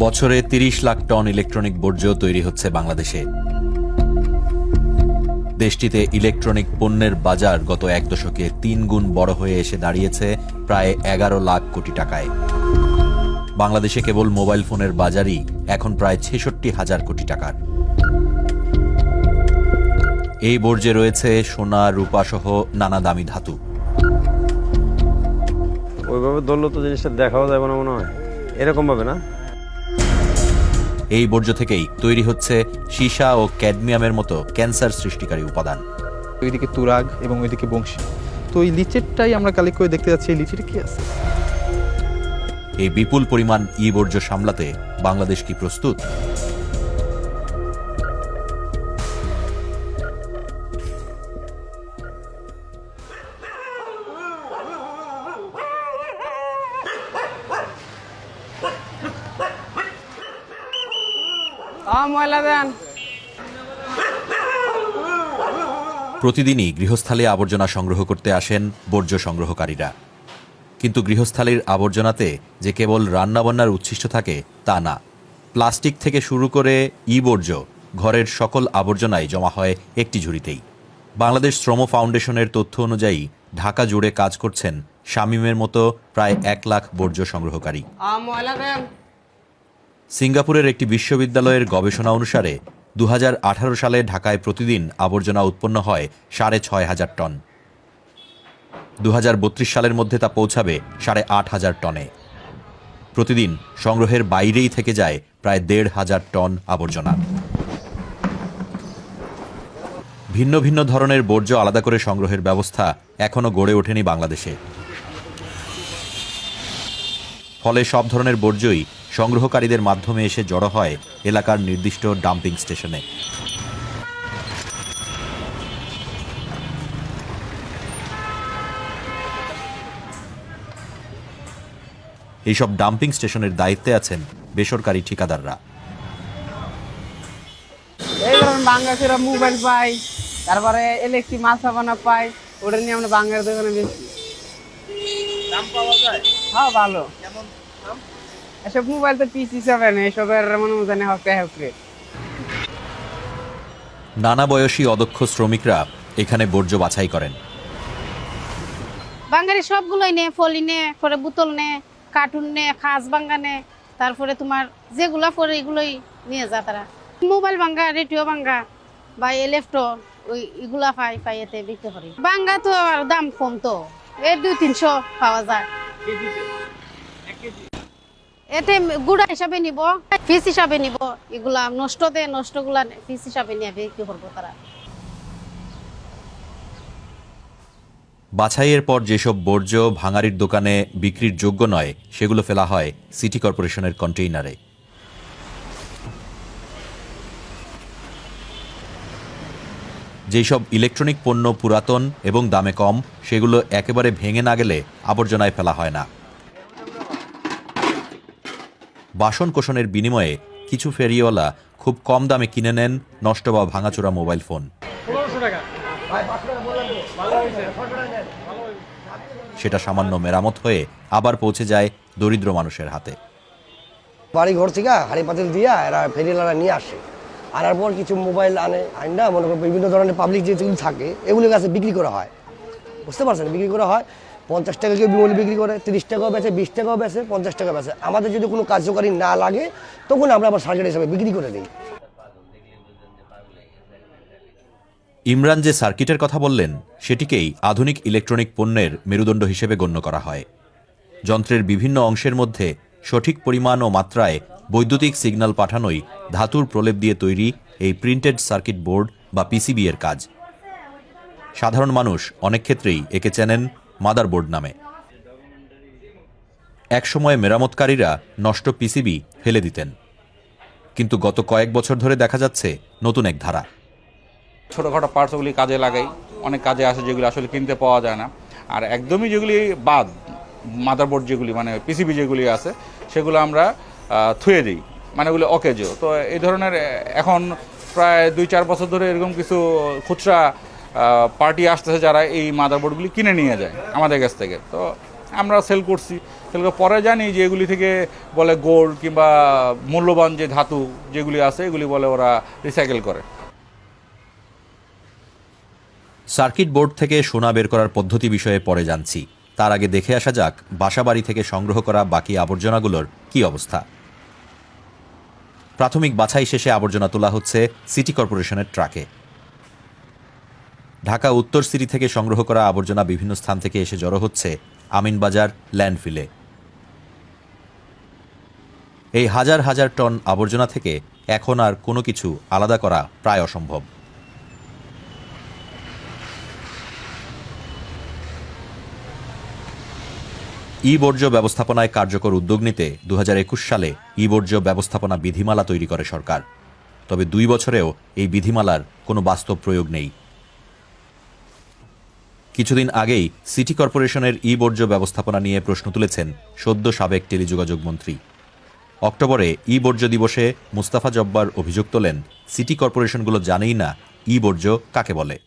বছরে ৩০ lakh ton electronic বর্জ্য তৈরি হচ্ছে বাংলাদেশে। দেশটিতে ইলেকট্রনিক পণ্যের বাজার গত এক দশকে ৩ গুণ বড় হয়ে এসে দাঁড়িয়েছে প্রায় ১১ লাখ কোটি টাকায়। বাংলাদেশে কেবল মোবাইল ফোনের বাজারই এখন প্রায় ৬৬,০০০ কোটি টাকার। এই বর্জ্যে রয়েছে সোনা, রূপা সহ নানা দামি ধাতু। ওইভাবে ধরলে তো জিনিসটা দেখাও যাবে না মনে হয়, এরকম ভাবে না। এই বর্জ্য থেকেই তৈরি হচ্ছে সীসা ও ক্যাডমিয়ামের মতো ক্যান্সার সৃষ্টিকারী উপাদান। ওইদিকে তুরাগ এবং ওইদিকে বংশী, তো এই লিচেরটাই আমরা কালেক্ট করে দেখতে যাচ্ছি এই লিচেটা কি আছে। এই বিপুল পরিমাণ বর্জ্য সামলাতে বাংলাদেশ কি প্রস্তুত? প্রতিদিনই গৃহস্থালী আবর্জনা সংগ্রহ করতে আসেন বর্জ্য সংগ্রহকারীরা, কিন্তু গৃহস্থালীর আবর্জনাতে যে কেবল রান্নাবান্নার উচ্ছিষ্ট থাকে তা না। প্লাস্টিক থেকে শুরু করে বর্জ্য ঘরের সকল আবর্জনায় জমা হয় একটি ঝুড়িতেই। বাংলাদেশ শ্রম ফাউন্ডেশনের তথ্য অনুযায়ী ঢাকা জুড়ে কাজ করছেন শামীমের মতো প্রায় ১ লাখ বর্জ্য সংগ্রহকারী। সিঙ্গাপুরের একটি বিশ্ববিদ্যালয়ের গবেষণা অনুসারে ২০১৮ সালে ঢাকায় প্রতিদিন আবর্জনা উৎপন্ন হয় ৬,৫০০ টন। ২০৩২ সালের মধ্যে তা পৌঁছাবে ৮,৫০০ টনে। প্রতিদিন সংগ্রহের বাইরেই থেকে যায় প্রায় ১,৫০০ টন আবর্জনা। ভিন্ন ভিন্ন ধরনের বর্জ্য আলাদা করে সংগ্রহের ব্যবস্থা এখনও গড়ে ওঠেনি বাংলাদেশে। ফলে সব ধরনের বর্জ্যই সংগ্রহকারীদের মাধ্যমে এসে জড়ো হয় এলাকার নির্দিষ্ট ডাম্পিং স্টেশনে। এইসব ডাম্পিং স্টেশনের দায়িত্বে আছেন বেসরকারি ঠিকাদাররা। এই ধরুন বাংলাদেশের মোবাইল পাই, তারপরে ইলেকট্রিক মাল সাবানা পাই, ওটা নিয়ে আমরা বাংলার দোকানে বেশি দাম পাওয়া যায়। হ্যাঁ ভালো। এসব মোবাইল তো পিস হিসাবে না, এসবের মনে জানে হকে। নানা বয়সী অদক্ষ শ্রমিকরা এখানে বর্জ্য বাছাই করেন। বাঙালি সবগুলোই নে, ফলি নে, পরে বোতল নে, কার্টুন নে, খাস ভাঙ্গা নে, তারপরে তোমার যেগুলা পরে এগুলোই নিয়ে যা তারা। মোবাইল ভাঙ্গা, রেডিও ভাঙ্গা বা ইলেকট্রো ওই এগুলা পাই এতে বিক্রি করি। ভাঙ্গা তো আর দাম কম, তো এই ২-৩০০ পাওয়া যায়। এতে গুড়া হিসাবে নিব, পিস হিসাবে নিব, এগুলা নষ্টগুলা পিস হিসাবে নিয়ে বিক্রি করবো তারা। বাছাইয়ের পর যেসব বর্জ্য ভাঙারির দোকানে বিক্রির যোগ্য নয় সেগুলো ফেলা হয় সিটি কর্পোরেশনের কন্টেইনারে। যেসব ইলেকট্রনিক পণ্য পুরাতন এবং দামে কম সেগুলো একেবারে ভেঙে না গেলে আবর্জনায় ফেলা হয় না। বাসন কোষণের বিনিময়ে কিছু ফেরিওয়ালা খুব কম দামে কিনে নেন নষ্ট বা ভাঙাচোরা মোবাইল ফোন। সেটা সামান্য মেরামত হয়ে আবার পৌঁছে যায় দরিদ্র মানুষের হাতে। বাড়ি ঘর থেকে হাড়ি পাতিল দিয়া এরা ফেরিওয়ালারা নিয়ে আসে, আনার পর কিছু মোবাইল আনা মনে করো বিভিন্ন ধরনের পাবলিক যেগুলো থাকে এগুলোর কাছে বিক্রি করা হয়। বুঝতে পারছেন, বিক্রি করা হয় ৫০ টাকা কেউ বিমলি বিক্রি করে, ৩০ টাকাও বেচে, ২০ টাকাও বেচে, ৫০ টাকা বেচে। আমাদের যদি কোনো কার্যকারী না লাগে তখন আমরা আবার সার্কিট হিসাবে বিক্রি করে দিই। ইমরান যে সার্কিটের কথা বললেন সেটিকেই আধুনিক ইলেকট্রনিক পণ্যের মেরুদণ্ড হিসেবে গণ্য করা হয়। যন্ত্রের বিভিন্ন অংশের মধ্যে সঠিক পরিমাণ ও মাত্রায় বৈদ্যুতিক সিগন্যাল পাঠানোই ধাতুর প্রলেপ দিয়ে তৈরি এই প্রিন্টেড সার্কিট বোর্ড বা পিসিবি এর কাজ। সাধারণ মানুষ অনেক ক্ষেত্রেই একে চেনেন মাদারবোর্ড নামে। একসময় মেরামতকারীরা নষ্ট পিসিবি ফেলে দিতেন, কিন্তু গত কয়েক বছর ধরে দেখা যাচ্ছে নতুন এক ধারা। ছোটোখাটো পার্টসগুলি কাজে লাগাই, অনেক কাজে আসে যেগুলি আসলে কিনতে পাওয়া যায় না। আর একদমই যেগুলি বাদ, মাদারবোর্ড যেগুলি মানে পিসিবি যেগুলি আছে সেগুলো আমরা থুয়ে দিই, মানে ওগুলো অকেজো। তো এই ধরনের এখন প্রায় ২-৪ বছর ধরে এরকম কিছু খুচরা পার্টি আসতেছে যারা এই মাদারবোর্ডগুলি কিনে নিয়ে যায় আমাদের কাছ থেকে। তো আমরা সেল করছি। সেল করে পরে জানি যে এগুলি থেকে বলে গোল্ড কিংবা মূল্যবান যে ধাতু যেগুলি আছে এগুলি বলে ওরা রিসাইকেল করে। সার্কিট বোর্ড থেকে সোনা বের করার পদ্ধতি বিষয়ে পরে জানছি। তার আগে দেখে আসা যাক বাসাবাড়ি থেকে সংগ্রহ করা বাকি আবর্জনাগুলোর কি অবস্থা। প্রাথমিক বাছাই শেষে আবর্জনা তোলা হচ্ছে সিটি কর্পোরেশনের ট্রাকে। ঢাকা উত্তর সিটি থেকে সংগ্রহ করা আবর্জনা বিভিন্ন স্থান থেকে এসে জড়ো হচ্ছে আমিনবাজার ল্যান্ডফিলে। এই হাজার হাজার টন আবর্জনা থেকে এখন আর কোনো কিছু আলাদা করা প্রায় অসম্ভব। ই বর্জ্য ব্যবস্থাপনায় কার্যকর উদ্যোগ নিতে 2021 সালে ই বর্জ্য ব্যবস্থাপনা বিধিমালা তৈরি করে সরকার। তবে 2 বছরেও এই বিধিমালার কোনো বাস্তব প্রয়োগ নেই। কিছুদিন আগেই সিটি কর্পোরেশনের ই বর্জ্য ব্যবস্থাপনা নিয়ে প্রশ্ন তুলেছেন সদ্য সাবেক টেলিযোগাযোগ মন্ত্রী। অক্টোবরে ই বর্জ্য দিবসে মুস্তাফা জব্বার অভিযোগ তোলেন, সিটি কর্পোরেশনগুলো জানেই না ই বর্জ্য কাকে বলে।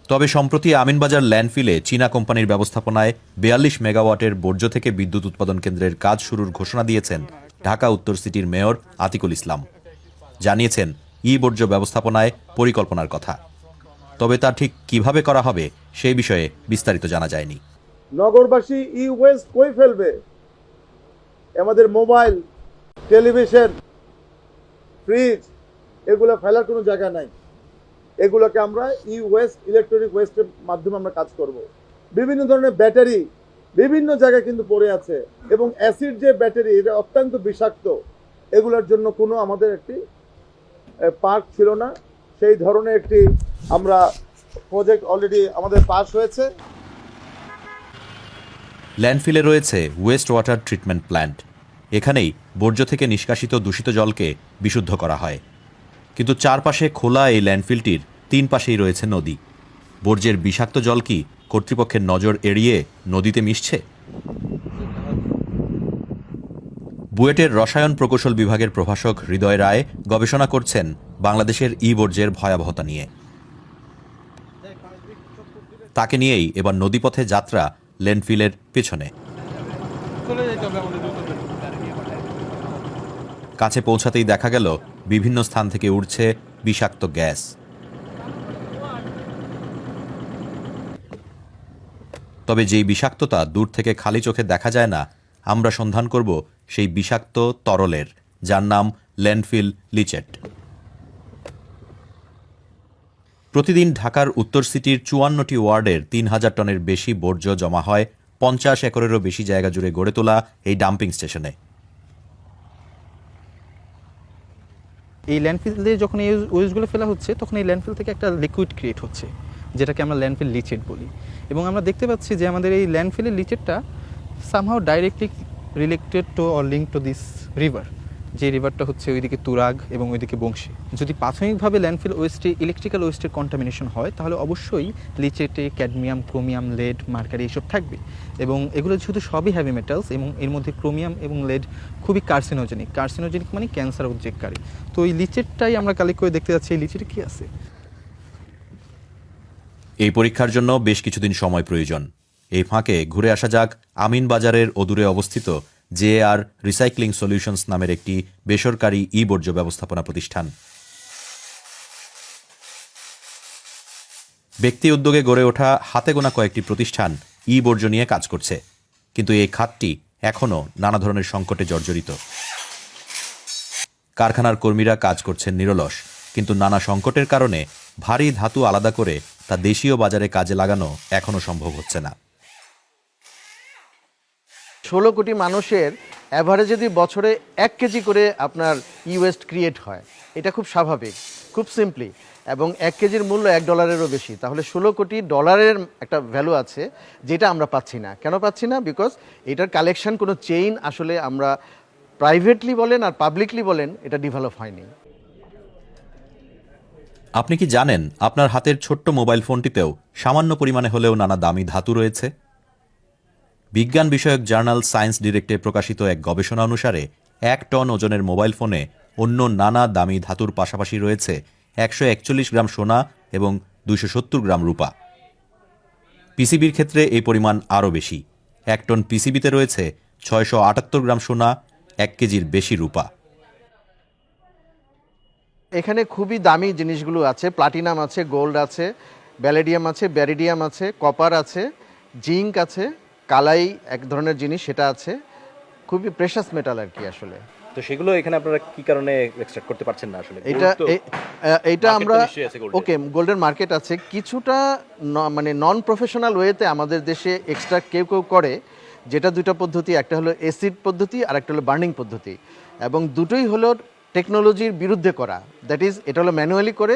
তবে সম্প্রতি আমিনবাজার ল্যান্ডফিলে চীনা কোম্পানির ব্যবস্থাপনায় 42 মেগাওয়াটের বর্জ্য থেকে বিদ্যুৎ উৎপাদন কেন্দ্রের কাজ শুরুর ঘোষণা দিয়েছেন ঢাকা উত্তর সিটির মেয়র আতিকুল ইসলাম। জানিয়েছেন ই বর্জ্য ব্যবস্থাপনায় পরিকল্পনার কথা, তবে তা ঠিক কিভাবে করা হবে সেই বিষয়ে বিস্তারিত জানা যায়নি। নগরবাসী ই ওয়েস্ট কই ফেলবে? আমাদের মোবাইল, টেলিভিশন, ফ্রিজ এগুলো ফেলার কোনো জায়গা নাই। এগুলোকে আমরা ই ওয়েস্ট, ইলেকট্রনিক ওয়েস্টের মাধ্যমে আমরা কাজ করব। বিভিন্ন ধরনের ব্যাটারি বিভিন্ন জায়গায় কিন্তু পড়ে আছে, এবং অ্যাসিড যে ব্যাটারি এটা অত্যন্ত বিষাক্ত। এগুলোর জন্য কোনো আমাদের একটি পার্ক ছিল না। সেই ধরনের একটি আমরা প্রজেক্ট অলরেডি আমাদের পাস হয়েছে। ল্যান্ডফিলে রয়েছে ওয়েস্ট ওয়াটার ট্রিটমেন্ট প্ল্যান্ট। এখানেই বর্জ্য থেকে নিষ্কাশিত দূষিত জলকে বিশুদ্ধ করা হয়। কিন্তু চারপাশে খোলা এই ল্যান্ডফিলটির 3 পাশেই রয়েছে নদী। বর্জ্যের বিষাক্ত জল কি কর্তৃপক্ষের নজর এড়িয়ে নদীতে মিশছে? বুয়েটের রসায়ন প্রকৌশল বিভাগের প্রভাষক হৃদয় রায় গবেষণা করছেন বাংলাদেশের ই বর্জ্যের ভয়াবহতা নিয়ে। তাকে নিয়েই এবার নদীপথে যাত্রা ল্যান্ডফিলের পেছনে। কাছে পৌঁছাতেই দেখা গেল বিভিন্ন স্থান থেকে উঠছে বিষাক্ত গ্যাস। তবে যেই বিষাক্ততা দূর থেকে খালি চোখে দেখা যায় না, আমরা সন্ধান করব সেই বিষাক্ত তরলের, যার নাম ল্যান্ডফিল লিচেট। প্রতিদিন ঢাকার উত্তর সিটির 54টি ওয়ার্ডের 3000 টনের বেশি বর্জ্য জমা হয় 50 একরেরও বেশি জায়গা জুড়ে গড়ে তোলা এই ডাম্পিং স্টেশনে। এই ল্যান্ডফিলে যখন এই ওয়েস্টগুলো ফেলা হচ্ছে, তখন এই ল্যান্ডফিল থেকে একটা লিকুইড ক্রিয়েট হচ্ছে, যেটাকে আমরা ল্যান্ডফিল লিচেট বলি। এবং আমরা দেখতে পাচ্ছি যে আমাদের এই ল্যান্ডফিলের লিচেটটা somehow directly related to or link to this river, যে রিভারটা হচ্ছে ওইদিকে তুরাগ এবং ওইদিকে বংশী। যদি প্রাথমিকভাবে ল্যান্ডফিল ওয়েস্টে ইলেকট্রিক্যাল ওয়েস্টের কন্টামিনেশন হয়, তাহলে অবশ্যই লিচেটে ক্যাডমিয়াম, ক্রোমিয়াম, লেড, মার্কারি এইসব থাকবে। এবং এগুলো যেহেতু সবই হ্যাভি মেটালস, এবং এর মধ্যে ক্রোমিয়াম এবং লেড খুবই কার্সিনোজেনিক মানে ক্যান্সার উদ্রেককারী। তো এই লিচেটটাই আমরা কালেক্ট করে দেখতে যাচ্ছি এই লিচেটে কী আছে। এই পরীক্ষার জন্য বেশ কিছুদিন সময় প্রয়োজন। এই ফাঁকে ঘুরে আসা যাক আমিনবাজারের অদূরে অবস্থিত JR রিসাইক্লিং সলিউশনস নামের একটি বেসরকারি ই বর্জ্য ব্যবস্থাপনা প্রতিষ্ঠান। ব্যক্তি উদ্যোগে গড়ে ওঠা হাতে গোনা কয়েকটি প্রতিষ্ঠান ই বর্জ্য নিয়ে কাজ করছে, কিন্তু এই খাতটি এখনও নানা ধরনের সংকটে জর্জরিত। কারখানার কর্মীরা কাজ করছেন নিরলস, কিন্তু নানা সংকটের কারণে ভারী ধাতু আলাদা করে তা দেশীয় বাজারে কাজে লাগানো এখনও সম্ভব হচ্ছে না। 16 কোটি মানুষের অ্যাভারেজ যদি বছরে 1 কেজি করে আপনার ই ওয়েস্ট ক্রিয়েট হয়, এটা খুব স্বাভাবিক, খুব সিম্পলি, এবং 1 কেজির মূল্য $1 বেশি। তাহলে $16 কোটি একটা ভ্যালু আছে, যেটা আমরা পাচ্ছি না। কেন পাচ্ছি না? বিকজ এটার কালেকশন কোনো চেইন আসলে আমরা প্রাইভেটলি বলেন আর পাবলিকলি বলেন, এটা ডেভেলপ হয়নি। আপনি কি জানেন আপনার হাতের ছোট্ট মোবাইল ফোনটিতেও সামান্য পরিমাণে হলেও নানা দামি ধাতু রয়েছে? বিজ্ঞান বিষয়ক জার্নাল সায়েন্স ডিরেক্টে প্রকাশিত এক গবেষণা অনুসারে 1 টন ওজনের মোবাইল ফোনে অন্য নানা দামি ধাতুর পাশাপাশি রয়েছে 141 গ্রাম সোনা এবং 270 গ্রাম রূপা। পিসিবির ক্ষেত্রে এই পরিমাণ আরও বেশি। 1 টন পিসিবিতে রয়েছে 678 গ্রাম সোনা, 1 কেজির বেশি রূপা। এখানে খুবই দামি জিনিসগুলো আছে, প্লাটিনাম আছে, গোল্ড আছে, ব্যালেডিয়াম আছে, ব্যারিডিয়াম আছে, কপার আছে, জিঙ্ক আছে, কালাই এক ধরনের জিনিস সেটা আছে, খুবই প্রেশাস মেটাল আর কি আসলে। তো সেগুলো এখানে আপনারা কি কারণে এক্সট্রাক্ট করতে পারছেন না আসলে? এইটা আমরা ওকে গোল্ডের মার্কেট আছে, কিছুটা মানে নন প্রফেশনাল ওয়েতে আমাদের দেশে এক্সট্রা কেউ করে, যেটা দুটো পদ্ধতি, একটা হলো অ্যাসিড পদ্ধতি আর একটা হলো বার্নিং পদ্ধতি, এবং দুটোই হলো টেকনোলজির বিরুদ্ধে করা। দ্যাট ইজ এটা হলো ম্যানুয়ালি করে,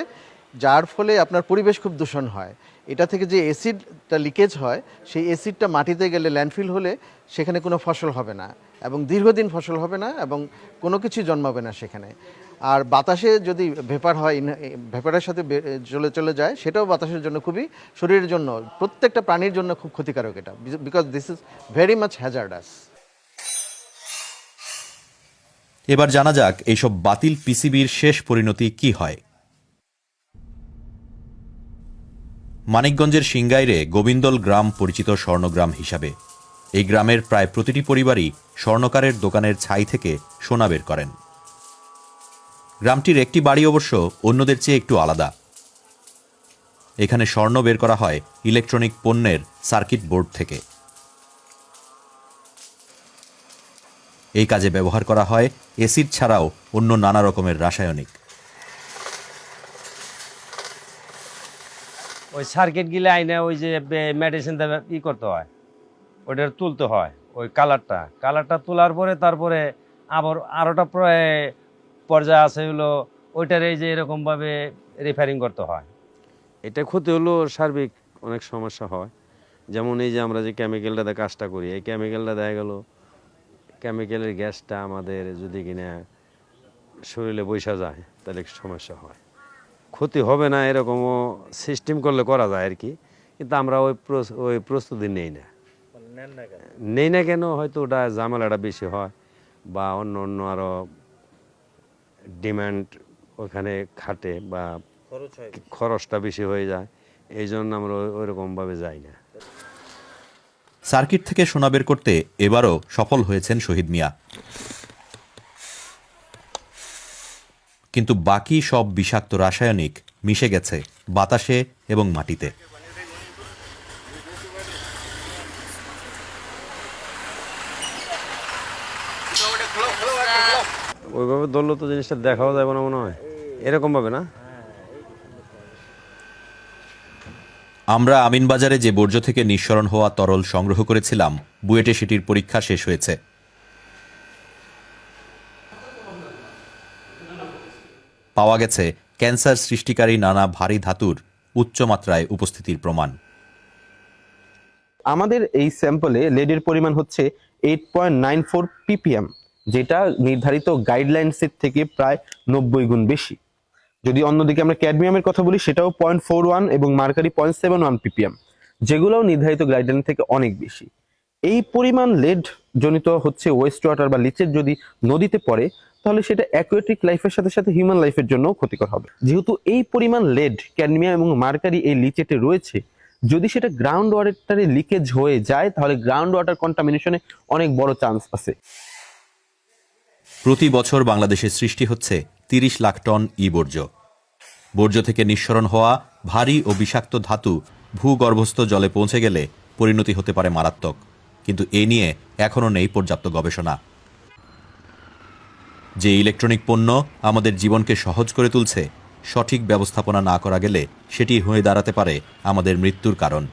যার ফলে আপনার পরিবেশ খুব দূষণ হয়। এটা থেকে যে অ্যাসিডটা লিকেজ হয়, সেই অ্যাসিডটা মাটিতে গেলে ল্যান্ডফিল হলে সেখানে কোনো ফসল হবে না, এবং দীর্ঘদিন ফসল হবে না, এবং কোনো কিছুই জন্মাবে না সেখানে। আর বাতাসে যদি ভেপার হয়, ভেপারের সাথে চলে যায়, সেটাও বাতাসের জন্য খুবই, শরীরের জন্য, প্রত্যেকটা প্রাণীর জন্য খুব ক্ষতিকারক এটা, because this is very much hazardous. এবার জানা যাক এইসব বাতিল পিসিবির শেষ পরিণতি কি হয়। মানিকগঞ্জের সিংগাইরে গোবিন্দল গ্রাম পরিচিত স্বর্ণগ্রাম হিসাবে। এই গ্রামের প্রায় প্রতিটি পরিবারই স্বর্ণকারের দোকানের ছাই থেকে সোনা বের করেন। গ্রামটির একটি বাড়ি অবশ্য অন্যদের চেয়ে একটু আলাদা। এখানে স্বর্ণ বের করা হয় ইলেকট্রনিক পণ্যের সার্কিট বোর্ড থেকে। এই কাজে ব্যবহার করা হয় অ্যাসিড ছাড়াও অন্য নানা রকমের রাসায়নিক। ওই সার্কিট গিলে আইনে ওই যে মেডিসিন ই করতে হয়, ওইটা তুলতে হয়, ওই কালারটা তোলার পরে তারপরে আবার আরোটা পর্যায়ে আছে হলো ওইটার এই যে এরকমভাবে রিপেয়ারিং করতে হয়। এটা ক্ষতি হলো সার্বিক অনেক সমস্যা হয়, যেমন এই যে আমরা যে কেমিক্যালটাতে কাজটা করি, এই কেমিক্যালটা দেখা গেল কেমিক্যালের গ্যাসটা আমাদের যদি কিনা শরীরে বৈশা যায় তাহলে সমস্যা হয়। ক্ষতি হবে না এরকমও সিস্টেম করলে করা যায় আর কি, কিন্তু আমরা ওই প্রস্তুতি নেই না কেন, হয়তো ওটা ঝামেলাটা বেশি হয় বা অন্য আরও ডিমান্ড ওখানে খাটে বা খরচটা বেশি হয়ে যায়, এই জন্য আমরা ওইরকমভাবে যাই না। সার্কিট থেকে সোনা বের করতে এবারও সফল হয়েছেন শহীদ মিয়া, কিন্তু বাকি সব বিষাক্ত রাসায়নিক মিশে গেছে বাতাসে এবং মাটিতে। ওইভাবে ধরলে তো জিনিসটা দেখাও যাবে না মনে হয়, এরকমভাবে না। আমরা আমিনবাজারে যে বর্জ্য থেকে নিঃসরণ হওয়া তরল সংগ্রহ করেছিলাম, বুয়েটে সেটির পরীক্ষা শেষ হয়েছে। পাওয়া গেছে ক্যান্সার সৃষ্টিকারী নানা ভারী ধাতুর উচ্চ মাত্রায় উপস্থিতির প্রমাণ। আমাদের এই স্যাম্পলে লেডের পরিমাণ হচ্ছে 8.94 ppm, যেটা নির্ধারিত গাইডলাইন্সের থেকে প্রায় 90 গুণ বেশি। যদি অন্যদিকে আমরা ক্যাডমিয়ামের কথা বলি, সেটাও 0.41 এবং মার্কারি 0.71 ppm, যেগুলোও নির্ধারিত গাইডলাইন থেকে অনেক বেশি। এই পরিমাণ লেড জনিত হচ্ছে ওয়েস্ট ওয়াটার বা লিচের যদি নদীতে পড়ে, তাহলে সেটা অ্যাকুয়াটিক লাইফের সাথে সাথে হিউম্যান লাইফের জন্য ক্ষতিকর হবে। যেহেতু এই পরিমাণ লেড, ক্যাডমিয়াম এবং মার্কারি এই লিচেটে রয়েছে, যদি সেটা গ্রাউন্ড ওয়াটারে লিকেজ হয়ে যায়, তাহলে গ্রাউন্ড ওয়াটার কন্টামিনেশনে অনেক বড় চান্স আছে। প্রতি বছর বাংলাদেশে সৃষ্টি হচ্ছে 30 লাখ টন বর্জ্য। বর্জ্য থেকে নিঃসরণ হওয়া ভারী ও বিষাক্ত ধাতু ভূগর্ভস্থ জলে পৌঁছে গেলে পরিণতি হতে পারে মারাত্মক, কিন্তু এ নিয়ে এখনও নেই পর্যাপ্ত গবেষণা। যে ইলেকট্রনিক পণ্য আমাদের জীবনকে সহজ করে তুলছে, সঠিক ব্যবস্থাপনা না করা গেলে সেটি হয়ে দাঁড়াতে পারে আমাদের মৃত্যুর কারণ।